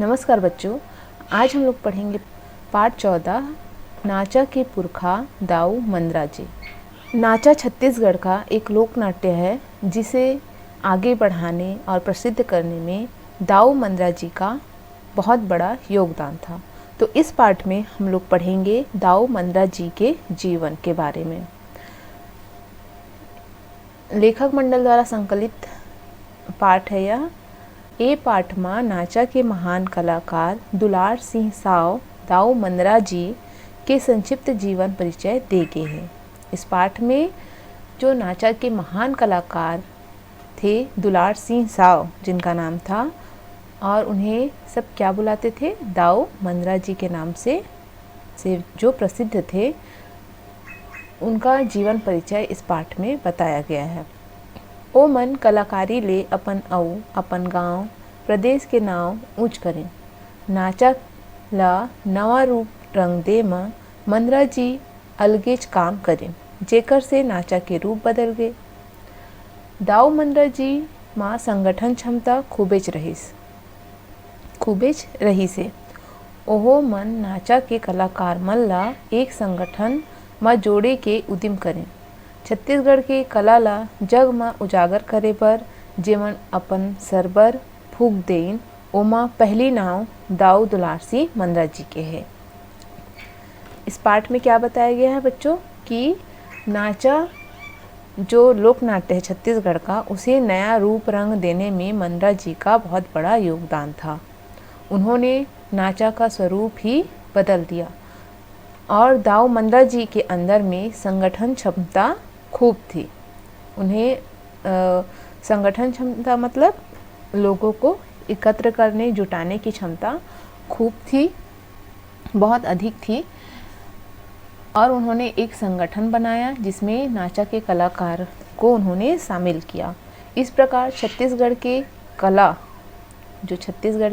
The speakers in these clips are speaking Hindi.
नमस्कार बच्चों, आज हम लोग पढ़ेंगे पाठ 14 नाचा के पुरखा दाऊ मंदरा जी। नाचा छत्तीसगढ़ का एक लोक नाट्य है जिसे आगे बढ़ाने और प्रसिद्ध करने में दाऊ मंदरा जी का बहुत बड़ा योगदान था। तो इस पाठ में हम लोग पढ़ेंगे दाऊ मंदरा जी के जीवन के बारे में। लेखक मंडल द्वारा संकलित पाठ है यह। ए पाठ में नाचा के महान कलाकार दुलार सिंह साव दाऊ मंदरा जी के संक्षिप्त जीवन परिचय दे गए हैं। इस पाठ में जो नाचा के महान कलाकार थे दुलार सिंह साव जिनका नाम था, और उन्हें सब क्या बुलाते थे, दाऊ मंदरा जी के नाम से जो प्रसिद्ध थे, उनका जीवन परिचय इस पाठ में बताया गया है। ओ मन कलाकारी ले अपन अऊ अपन गांव प्रदेश के नाव ऊँच करें, नाचा ला नवा रूप रंग दे म मंदरा जी अलगेच काम करें, जेकर से नाचा के रूप बदल गए। दाऊ मंदरा जी माँ संगठन क्षमता खूबेच रही से ओहो मन नाचा के कलाकार मन ला एक संगठन में जोड़े के उद्यम करें, छत्तीसगढ़ के कला ला जग में उजागर करे पर जेमन अपन सरबर फूक देन, ओमा पहली नाव दाऊ दुलार सिंह मंदरा जी के है। इस पाठ में क्या बताया गया है बच्चों कि नाचा जो लोक नाट्य है छत्तीसगढ़ का, उसे नया रूप रंग देने में मंदरा जी का बहुत बड़ा योगदान था। उन्होंने नाचा का स्वरूप ही बदल दिया और दाऊ मंदरा जी के अंदर में संगठन क्षमता खूब थी। उन्हें संगठन क्षमता मतलब लोगों को एकत्र करने जुटाने की क्षमता खूब थी, बहुत अधिक थी। और उन्होंने एक संगठन बनाया जिसमें नाचा के कलाकार को उन्होंने शामिल किया। इस प्रकार छत्तीसगढ़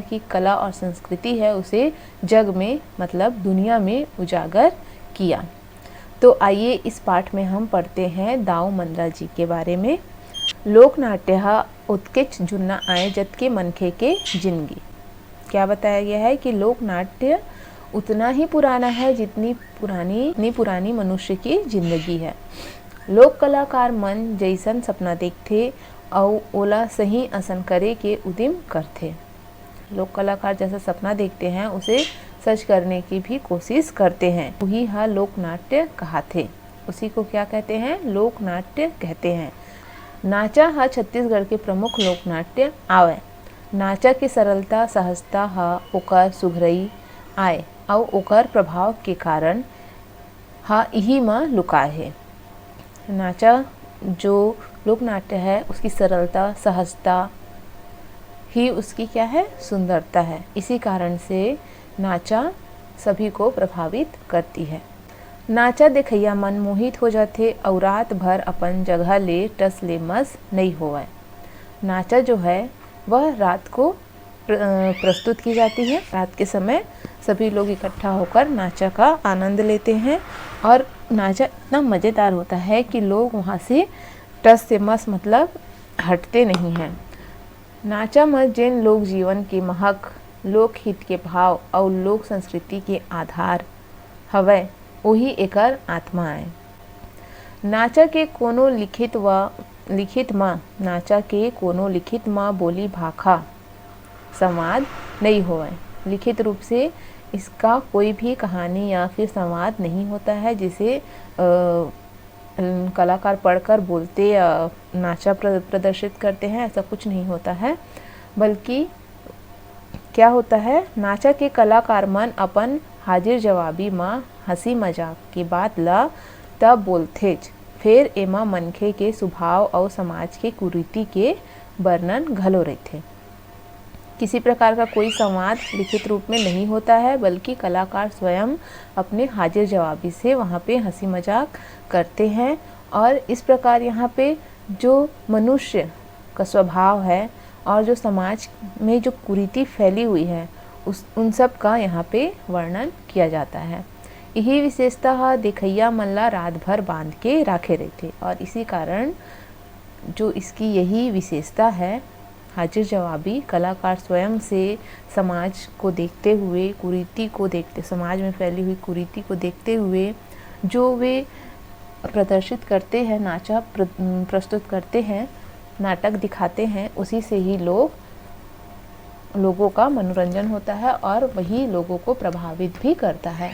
की कला और संस्कृति है उसे जग में मतलब दुनिया में उजागर किया। तो आइए इस पाठ में हम पढ़ते हैं दाऊ मंदरा जी के बारे में। लोक नाट्य उत्केच जुन्ना आए जत के मनखे के जिंदगी। क्या बताया गया है कि लोक नाट्य उतना ही पुराना है जितनी पुरानी मनुष्य की जिंदगी है। लोक कलाकार मन जैसन सपना देखते और ओला सही असन करे के उद्यम करते। लोक कलाकार जैसा सपना देखते हैं उसे सच करने की भी कोशिश करते हैं। वही लोक नाट्य कहते। उसी को क्या कहते हैं, लोक नाट्य कहते हैं। नाचा छत्तीसगढ़ के प्रमुख लोक नाट्य आवे। नाचा के सरलता सहजता ओकर सुघरई आए और ओकर प्रभाव के कारण यही में लुकाए है। नाचा जो लोक नाट्य है उसकी सरलता सहजता ही उसकी क्या है, सुंदरता है। इसी कारण से नाचा सभी को प्रभावित करती है। नाचा देखैया मन मोहित हो जाते और रात भर अपन जगह ले टस ले मस नहीं होवे। नाचा जो है वह रात को प्रस्तुत की जाती है। रात के समय सभी लोग इकट्ठा होकर नाचा का आनंद लेते हैं और नाचा इतना मज़ेदार होता है कि लोग वहाँ से टस से मस मतलब हटते नहीं हैं। नाचा में जिन लोक जीवन के महक, लोक हित के भाव और लोक संस्कृति के आधार हवय वही एकर आत्मा है। नाचा के कोनो लिखित में बोली भाखा संवाद नहीं होवे। लिखित रूप से इसका कोई भी कहानी या फिर संवाद नहीं होता है जिसे कलाकार पढ़कर बोलते या नाचा प्रदर्शित करते हैं, ऐसा कुछ नहीं होता है। बल्कि क्या होता है, नाचा के कलाकार मन अपन हाजिर जवाबी माँ हंसी मजाक की बात ला तब बोलथेच, फिर एमा मनखे के स्वभाव और समाज के कुरीति के वर्णन घलो रहते। किसी प्रकार का कोई संवाद लिखित रूप में नहीं होता है, बल्कि कलाकार स्वयं अपने हाजिर जवाबी से वहाँ पे हंसी मजाक करते हैं। और इस प्रकार यहाँ पे जो मनुष्य का स्वभाव है और जो समाज में जो कुरीति फैली हुई है उन सब का यहाँ पे वर्णन किया जाता है। यही विशेषता देखैया मन ला रात भर बांध के राखे रहते और इसी कारण जो इसकी यही विशेषता है हाजिर जवाबी कलाकार स्वयं से समाज को देखते हुए, कुरीति को देखते, समाज में फैली हुई कुरीति को देखते हुए जो वे प्रदर्शित करते हैं, नाचा प्रस्तुत करते हैं, नाटक दिखाते हैं, उसी से ही लोगों का मनोरंजन होता है और वही लोगों को प्रभावित भी करता है।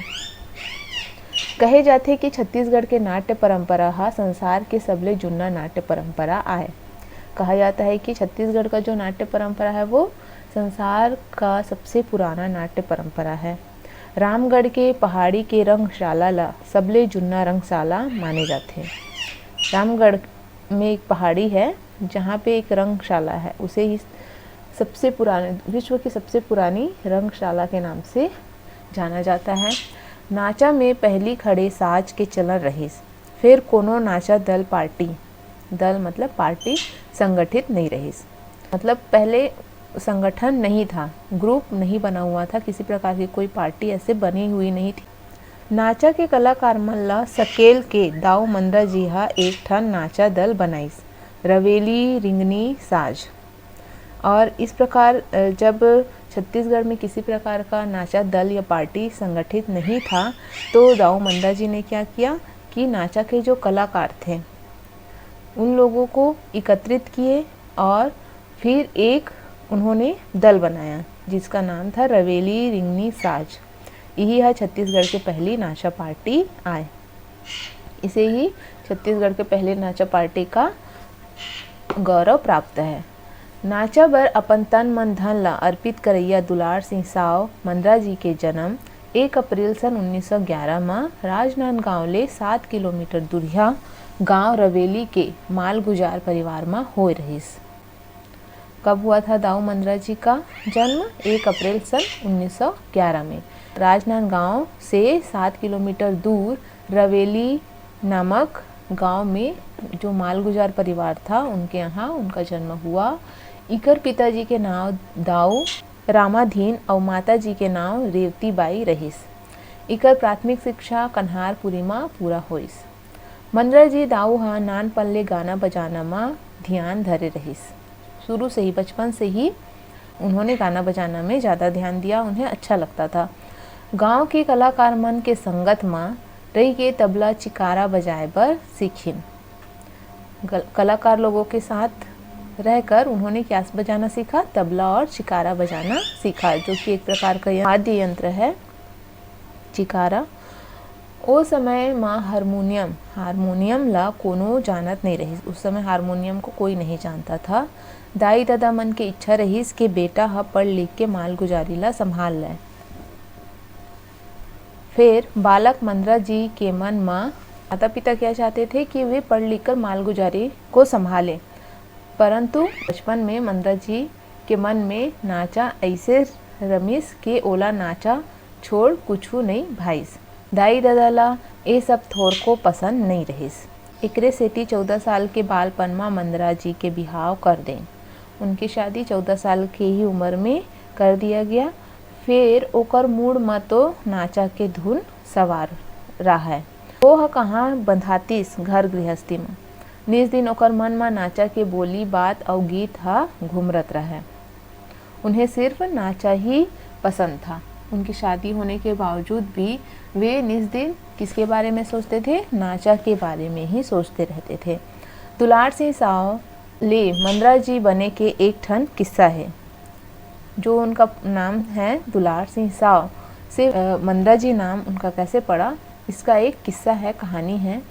कहे जाते कि छत्तीसगढ़ के नाट्य परंपरा हा संसार के सबले जुन्ना नाट्य परंपरा आए। कहा जाता है कि छत्तीसगढ़ का जो नाट्य परंपरा है वो संसार का सबसे पुराना नाट्य परंपरा है। रामगढ़ के पहाड़ी के रंगशाला ला सबले जुन्ना रंगशाला माने जाते हैं। रामगढ़ में एक पहाड़ी है जहाँ पे एक रंगशाला है, उसे ही सबसे पुराने, विश्व की सबसे पुरानी रंगशाला के नाम से जाना जाता है। नाचा में पहली खड़े साज के चलन रहीस, फिर कोनो नाचा दल पार्टी, दल मतलब पार्टी, संगठित नहीं रहीस। मतलब पहले संगठन नहीं था, ग्रुप नहीं बना हुआ था, किसी प्रकार की कोई पार्टी ऐसे बनी हुई नहीं थी। नाचा के कलाकार मन ला सकेल के दाऊ मंदरा जी हा एक ठन नाचा दल बनाइस, रवेली रिंगनी साज। और इस प्रकार जब छत्तीसगढ़ में किसी प्रकार का नाचा दल या पार्टी संगठित नहीं था तो दाऊ मंदरा जी ने क्या किया कि नाचा के जो कलाकार थे उन लोगों को एकत्रित किए और फिर एक उन्होंने दल बनाया जिसका नाम था रवेली रिंगनी साज। यही है छत्तीसगढ़ के पहली नाचा पार्टी आए। इसे ही छत्तीसगढ़ के पहले नाचा पार्टी का गौरव प्राप्त है। नाचा बर अपन तन मन धन ला अर्पित करैया दुलार सिंह साव मंदरा जी के जन्म 1 अप्रैल सन 1911 में राजनांदगांव ले 7 किलोमीटर दूरिया गांव रवेली के मालगुजार परिवार में होए रहीस। कब हुआ था दाऊ मंदरा जी का जन्म? 1 अप्रैल सन 1911 में। राजनांदगांव से 7 किलोमीटर दूर रवेली नामक गांव में जो मालगुजार परिवार था उनके यहाँ उनका जन्म हुआ। इकर पिताजी के नाम दाऊ रामाधीन और माता जी के नाम रेवती बाई रहीस। इकर प्राथमिक शिक्षा कन्हारपुरी में पूरा होइस। मंदरा जी दाऊ हा नानपन ले गाना बजाना में ध्यान धरे रहीस। शुरू से ही, बचपन से ही उन्होंने गाना बजाना में ज़्यादा ध्यान दिया, उन्हें अच्छा लगता था। गांव के कलाकार मन के संगत में रही के तबला चिकारा बजाए बर सीखिन। कलाकार लोगों के साथ रहकर उन्होंने क्या बजाना सीखा? तबला और चिकारा बजाना सीखा, जो कि एक प्रकार का वाद्य यंत्र है चिकारा। उस समय माँ हारमोनियम ला कोनो जानत नहीं रही। उस समय हारमोनियम को कोई नहीं जानता था। दाई दादा मन के इच्छा रहीस कि बेटा हा पढ़ लिख के मालगुजारी ला संभाल ले। फिर बालक मंदरा जी के मन में माता पिता क्या चाहते थे कि वे पढ़ लिख कर मालगुजारी को संभालें, परंतु बचपन में मंदरा जी के मन में नाचा ऐसे रमीस के ओला नाचा छोड़ कुछ नहीं भाईस। दाई दादा ला ये सब थोर को पसंद नहीं रहीस। एकरे सेठी 14 साल के बालपन में मंदरा जी के बिहाव कर दें। उनकी शादी 14 साल की ही उम्र में कर दिया गया। फिर ओकर मूड में तो नाचा के धुन सवार रहा है। वो कहाँ बंधातीस घर गृहस्थी में। निज दिन ओकर मन में नाचा के बोली बात और गीत हा घूमरत रहा। उन्हें सिर्फ नाचा ही पसंद था। उनकी शादी होने के बावजूद भी वे निज दिन किसके बारे में सोचते थे? नाचा के बारे में ही सोचते रहते थे। दुलार सिंह साव ले मंदरा जी बने के एक ठन किस्सा है। जो उनका नाम है दुलार सिंह साव से मंदरा जी नाम उनका कैसे पड़ा, इसका एक किस्सा है, कहानी है।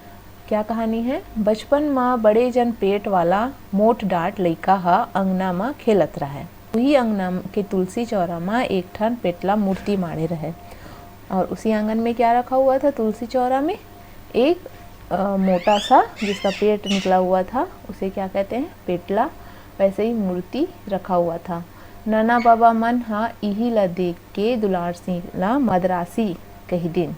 क्या कहानी है? बचपन में बड़े जन पेट वाला मोट डाट लइका हा अंगना में खेलत रहा। वही अंगना के तुलसी चौरा में एक ठन पेटला मूर्ति माढ़े रहे और उसी आंगन में क्या रखा हुआ था? तुलसी चौरा में एक मोटा सा जिसका पेट निकला हुआ था, उसे क्या कहते हैं? पेटला। वैसे ही मूर्ति रखा हुआ था। नाना बाबा मन हा यही ला देख के दुलार सिंह ला मद्रासी कही दिन।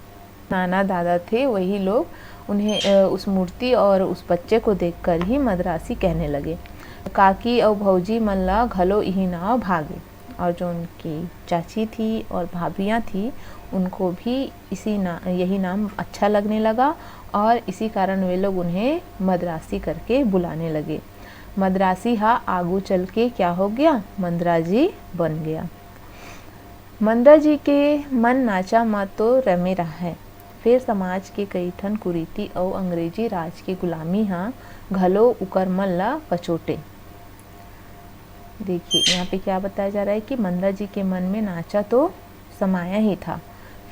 नाना दादा थे वही लोग, उन्हें उस मूर्ति और उस बच्चे को देखकर ही मद्रासी कहने लगे। काकी और भौजी मन ला घलो यही नाव भागे और जो उनकी चाची थी और भाभियाँ थी उनको भी यही नाम अच्छा लगने लगा और इसी कारण वे लोग उन्हें मद्रासी करके बुलाने लगे। मद्रासी हा आगू चल के क्या हो गया, मंदराजी बन गया। मंदराजी के मन नाचा म तो रमे रहा है, फिर समाज के कई ठन कुरीति और अंग्रेजी राज के गुलामी हाँ घलो उकर मन ला पचोटे। देखिए यहाँ पे क्या बताया जा रहा है कि मंदराजी के मन में नाचा तो समाया ही था,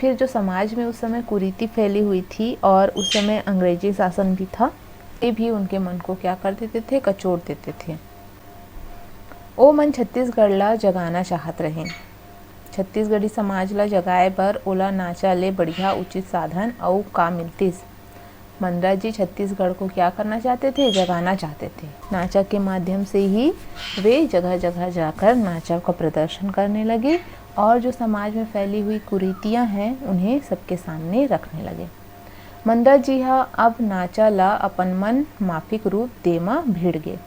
फिर जो समाज में उस समय कुरीति फैली हुई थी और उस समय अंग्रेजी शासन भी था, ये भी उनके मन को क्या कर देते थे, कचोट देते थे। ओ मन छत्तीसगढ़ ला जगाना चाहत रहे, छत्तीसगढ़ी समाज ला जगाए बर ओला नाचा ले बढ़िया उचित साधन और का मिलतिस। मंदराजी छत्तीसगढ़ को क्या करना चाहते थे, जगाना चाहते थे। नाचा के माध्यम से ही वे जगह जगह जाकर नाचा का प्रदर्शन करने लगे और जो समाज में फैली हुई कुरीतियां हैं उन्हें सबके सामने रखने लगे। मंदराजी हा अब नाचा ला अपन मन माफिक रूप देमा भिड़ गए।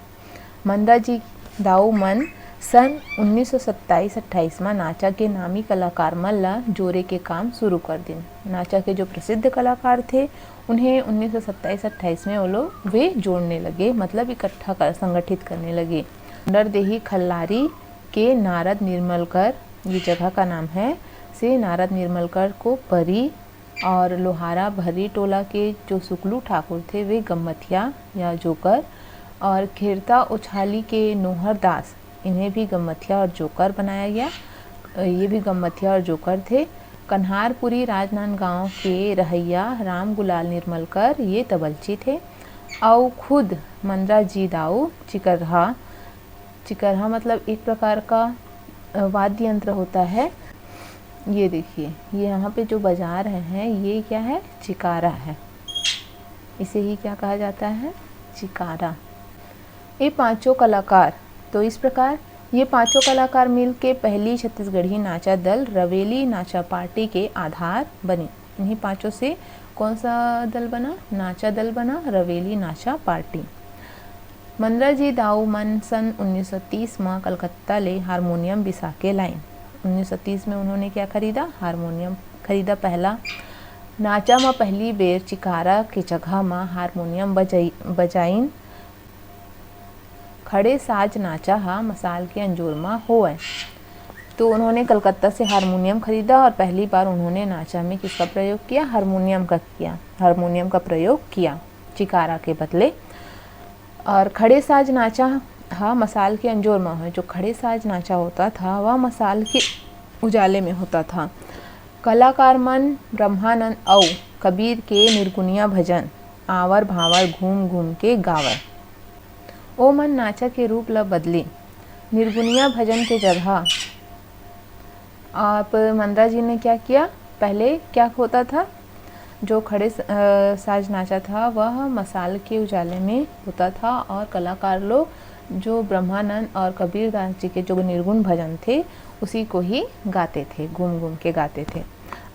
मंदराजी दाऊ मन सन 1927-28 में नाचा के नामी कलाकार मन ला जोरे के काम शुरू कर दिन। नाचा के जो प्रसिद्ध कलाकार थे उन्हें 1927-28 में वो लोग वे जोड़ने लगे, मतलब इकट्ठा कर संगठित करने लगे। नरदेही खल्लारी के नारद निर्मलकर, ये जगह का नाम है, से नारद निर्मलकर को परी और लोहारा भरी टोला के जो सुकलू ठाकुर थे वे गम्मथिया या जोकर, और खेरता उछाली के नोहर दास, इन्हें भी गम्मथिया और जोकर बनाया गया, ये भी गम्मथिया और जोकर थे। कन्हारपुरी राजनांदगांव के रहैया राम गुलाल निर्मलकर ये तबलची थे, और खुद मंदराजी दाऊ चिकरहा, चिकरहा मतलब एक प्रकार का वाद्य यंत्र होता है। ये देखिए ये यहाँ पे जो बजा रहे हैं ये क्या है, चिकारा है, इसे ही क्या कहा जाता है, चिकारा। ये पांचों कलाकार, तो इस प्रकार ये पांचों कलाकार मिल के पहली छत्तीसगढ़ी नाचा दल रवेली नाचा पार्टी के आधार बने। इन्हीं पांचों से कौन सा दल बना, नाचा दल बना, रवेली नाचा पार्टी। मंदराजी दाऊ मन सन 1930 में कलकत्ता ले हारमोनियम बिसा के लाइन। 1930 में उन्होंने क्या खरीदा, हारमोनियम खरीदा पहला। नाचा में पहली बेर चिकारा के जगह में हारमोनियम बजाइन। खड़े साज नाचा हा मसाल के अंजोर में होए। तो उन्होंने कलकत्ता से हारमोनियम खरीदा और पहली बार उन्होंने नाचा में किसका प्रयोग किया, हारमोनियम का किया, हारमोनियम का प्रयोग किया चिकारा के बदले। और खड़े साज नाचा हा मसाल के अंजोर में है। जो खड़े साज नाचा होता था वह मसाल के उजाले में होता था। कलाकार मन ब्रह्मानंद औ कबीर के निर्गुनिया भजन आवर भावर घूम घूम के गावर। ओ मन नाचा के रूप ला बदली। निर्गुनिया भजन के जगह आप मंदराजी ने क्या किया, पहले क्या होता था, जो खड़े साज नाचा था वह मसाल के उजाले में होता था और कलाकार लोग जो ब्रह्मानंद और कबीर दास जी के जो निर्गुण भजन थे उसी को ही गाते थे, घूम घूम के गाते थे।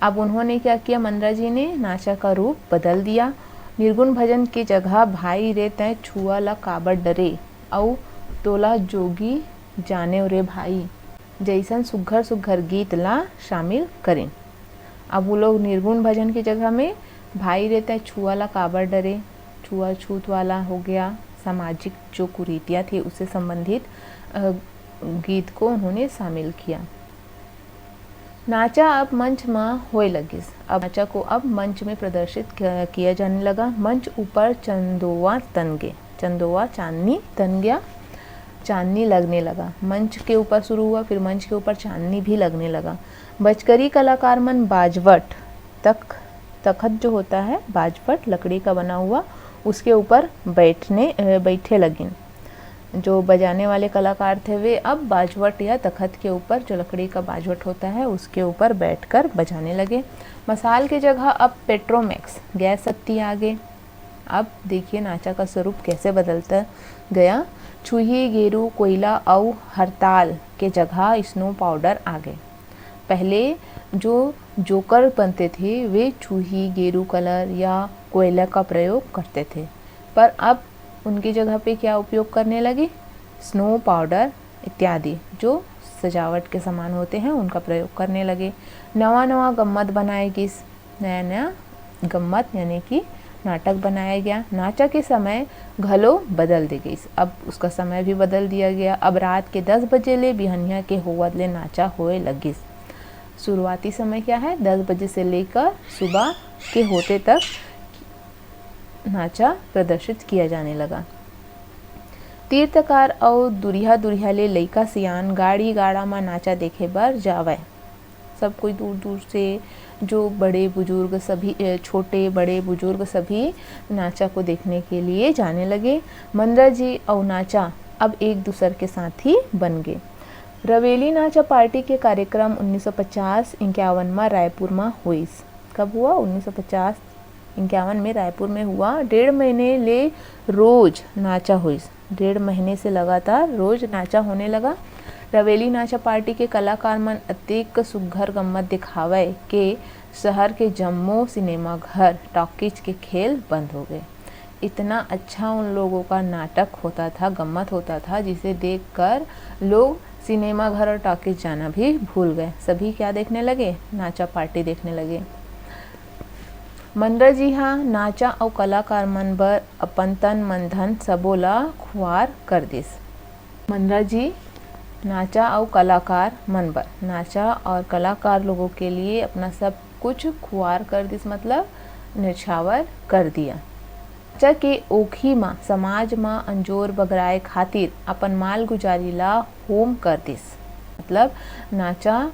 अब उन्होंने क्या किया, मंदराजी ने नाचा का रूप बदल दिया। निर्गुण भजन की जगह भाई रे तय छुआ ला काबर डरे औ तोला जोगी जाने रे भाई जैसन सुघर सुघर गीत ला शामिल करें। अब वो लोग निर्गुण भजन की जगह में भाई रे तय छुआ ला काबर डरे, छुआछूत वाला हो गया, सामाजिक जो कुरीतियाँ थी उससे संबंधित गीत को उन्होंने शामिल किया। नाचा अब मंच में होए लगिस। अब नाचा को अब मंच में प्रदर्शित किया जाने लगा। मंच ऊपर चंदोवा तन गए, चंदोवा चांदनी तन गया, चांदनी लगने लगा। मंच के ऊपर शुरू हुआ, फिर मंच के ऊपर चांदनी भी लगने लगा। बजकरी कलाकार मन बाजवट तखत जो होता है, बाजवट लकड़ी का बना हुआ, उसके ऊपर बैठे लगिन। जो बजाने वाले कलाकार थे वे अब बाजवट या तखत के ऊपर, जो लकड़ी का बाजवट होता है उसके ऊपर बैठकर बजाने लगे। मसाल की जगह अब पेट्रोमैक्स गैस सत्ती आ गए। अब देखिए नाचा का स्वरूप कैसे बदलता गया। छुही गेरू कोयला और हरताल के जगह स्नो पाउडर आ गए। पहले जो जोकर बनते थे वे छुही गेरू कलर या कोयला का प्रयोग करते थे, पर अब उनकी जगह पे क्या उपयोग करने लगे, स्नो पाउडर इत्यादि जो सजावट के सामान होते हैं उनका प्रयोग करने लगे। नवा नवा गम्मत बनाएगी, नया नया गम्मत यानी कि नाटक बनाया गया। नाचा के समय घलो बदल दी गई, अब उसका समय भी बदल दिया गया। अब रात के 10 बजे ले बिहनिया के होवत ले नाचा होए लगिस। शुरुआती समय क्या है, 10 बजे से लेकर सुबह के होते तक नाचा प्रदर्शित किया जाने लगा। तीर्थकार और दुरिहा दुरिहा ले लइका सियान गाड़ी गाड़ा में नाचा देखे बर जावय। सब कोई दूर दूर से, जो बड़े बुजुर्ग सभी, छोटे बड़े बुजुर्ग सभी नाचा को देखने के लिए जाने लगे। मंदरा जी और नाचा अब एक दूसरे के साथी बन गए। रवेली नाचा पार्टी के कार्यक्रम 1950-51 में रायपुर में हुई। कब हुआ? 1950-51 में रायपुर में हुआ। 1.5 महीने ले रोज नाचा हुई। 1.5 महीने से लगातार रोज नाचा होने लगा। रवेली नाचा पार्टी के कलाकार मन अतेक सुघर गम्मत दिखावे के शहर के जम्मो सिनेमा घर टॉकीज के खेल बंद हो गए। इतना अच्छा उन लोगों का नाटक होता था, गम्मत होता था, जिसे देखकर लोग सिनेमा घर और टॉकीज जाना भी भूल गए। सभी क्या देखने लगे? नाचा पार्टी देखने लगे। मंदरा जी हाँ नाचा और कलाकार मन बर अपन तन मन धन सबो ला खुआर कर दिस। मंदरा जी नाचा और कलाकार मन बर, नाचा और कलाकार लोगों के लिए अपना सब कुछ खुआर कर दिस, मतलब निछावर कर दिया। नाचा के ओखी माँ समाज माँ अंजोर बगराए खातिर अपन माल गुजारी ला होम कर दिस, मतलब नाचा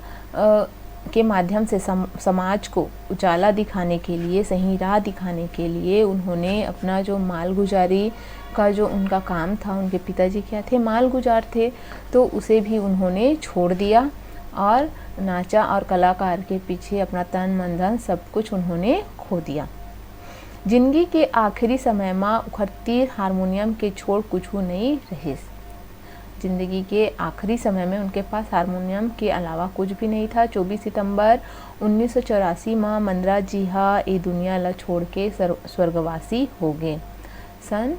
के माध्यम से समाज को उजाला दिखाने के लिए, सही राह दिखाने के लिए उन्होंने अपना जो माल गुजारी का जो उनका काम था, उनके पिताजी क्या थे? माल गुजार थे, तो उसे भी उन्होंने छोड़ दिया और नाचा और कलाकार के पीछे अपना तन मन धन सब कुछ उन्होंने खो दिया। जिंदगी के आखिरी समय में उखड़ती हारमोनियम के छोड़ कुछ नहीं रहे। जिंदगी के आखिरी समय में उनके पास हारमोनियम के अलावा कुछ भी नहीं था। 24 सितंबर 1984 में मंदरा जी हा ये दुनिया ला छोड़ के स्वर्गवासी हो गए। सन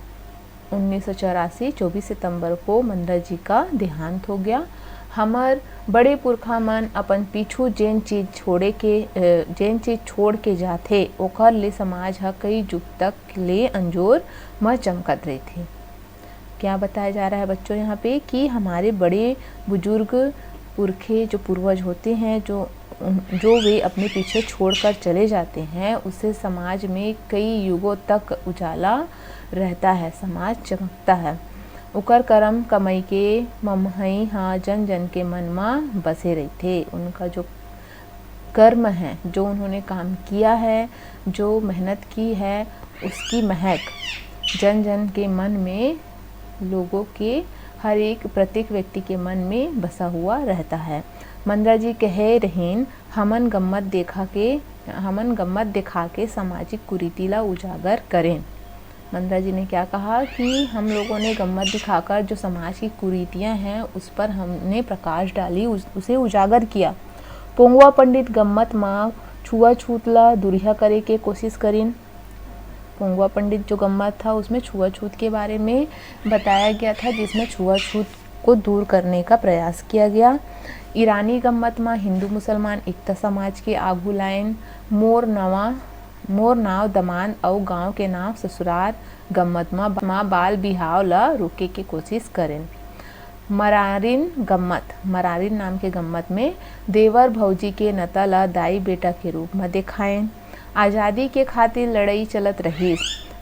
1984 24 सितंबर को मंदरा जी का देहांत हो गया। हमार बड़े पुरखा मन अपन पीछू जेन चीज छोड़ के जाथे ओकर ले समाज हा कई युग तक ले अंजोर में चमकत रही थी। क्या बताया जा रहा है बच्चों यहाँ पे कि हमारे बड़े बुजुर्ग पुरखे जो पूर्वज होते हैं, जो वे अपने पीछे छोड़कर चले जाते हैं, उससे समाज में कई युगों तक उजाला रहता है, समाज चमकता है। उकर कर्म कमाई के ममहई हाँ जन जन के मन में बसे रही थे। उनका जो कर्म है, जो उन्होंने काम किया है, जो मेहनत की है, उसकी महक जन जन के मन में, लोगों के हर एक प्रत्येक व्यक्ति के मन में बसा हुआ रहता है। मंदरा जी कहे रहें, हमन गम्मत दिखा के सामाजिक कुरीति ला उजागर करें। मंदरा जी ने क्या कहा कि हम लोगों ने गम्मत दिखाकर जो समाज की कुरीतियां हैं उस पर हमने प्रकाश डाली, उसे उजागर किया। पोंगुआ पंडित गम्मत माँ छुआछूत ला दुरिहा करे के कोशिश करीन। पोंगुआ पंडित जो गम्मत था उसमें छुआछूत के बारे में बताया गया था, जिसमें छुआछूत को दूर करने का प्रयास किया गया। ईरानी गम्मत में हिंदू मुसलमान एकता समाज के आगू लाइन मोर नाव दमान और गांव के नाम ससुराल गम्मत में बाल बिहाव ला रोके के कोशिश करें। मरारिन नाम के गम्मत में देवर भौजी के नता ला दाई बेटा के रूप में दिखाएं। आज़ादी के खातिर लड़ाई चलत रहीस।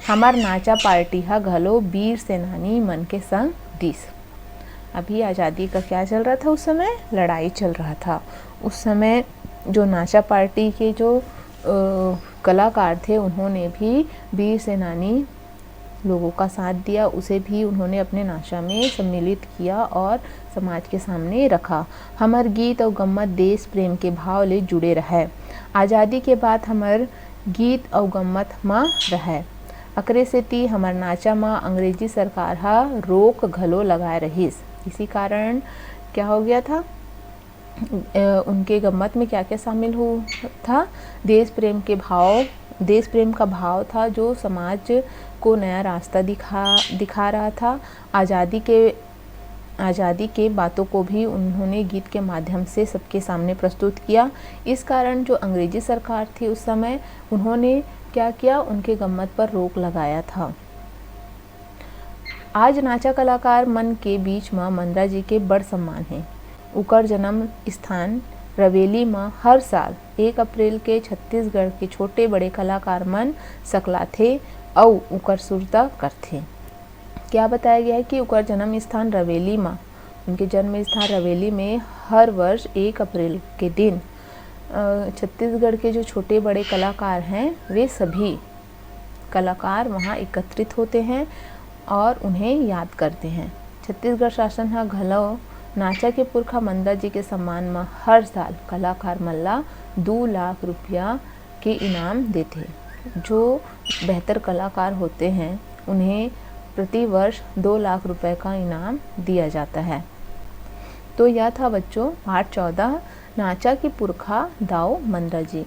हमार नाचा पार्टी हा घलो वीर सेनानी मन के संग दिस। अभी आज़ादी का क्या चल रहा था? उस समय लड़ाई चल रहा था। उस समय जो नाचा पार्टी के जो कलाकार थे उन्होंने भी वीर सेनानी लोगों का साथ दिया, उसे भी उन्होंने अपने नाचा में सम्मिलित किया और समाज के सामने रखा। हमार गीत और गम्मत देश प्रेम के भाव ले जुड़े रहे। आज़ादी के बाद हमार गीत और गम्मत माँ रहे। अकरे सेती हमार नाचा माँ अंग्रेजी सरकार हा रोक घलो लगाए रहीस। इसी कारण क्या हो गया था, उनके गम्मत में क्या क्या शामिल हो था? देश प्रेम का भाव था, जो समाज को नया रास्ता दिखा रहा था। आज़ादी के बातों को भी उन्होंने गीत के माध्यम से सबके सामने प्रस्तुत किया। इस कारण जो अंग्रेजी सरकार थी उस समय, उन्होंने क्या किया, उनके गम्मत पर रोक लगाया था। आज नाचा कलाकार मन के बीच में मंदरा जी के बड़ सम्मान है। उकर जन्म स्थान रवेली में हर साल 1 अप्रैल के छत्तीसगढ़ के छोटे बड़े कलाकार मन सकलाथे और उकर सुरता करथे। क्या बताया गया है कि उकर जन्म स्थान रवेली में, उनके जन्म स्थान रवेली में हर वर्ष 1 अप्रैल के दिन छत्तीसगढ़ के जो छोटे बड़े कलाकार हैं वे सभी कलाकार वहाँ एकत्रित होते हैं और उन्हें याद करते हैं। छत्तीसगढ़ शासन हा घलो नाचा के पुरखा मंदरा जी के सम्मान में हर साल कलाकार मन ला 2 लाख रुपया के इनाम देते। जो बेहतर कलाकार होते हैं उन्हें प्रति वर्ष 2 लाख रुपए का इनाम दिया जाता है। तो यह था बच्चों पाठ 14 नाचा की पुरखा दाऊ मंदरा जी।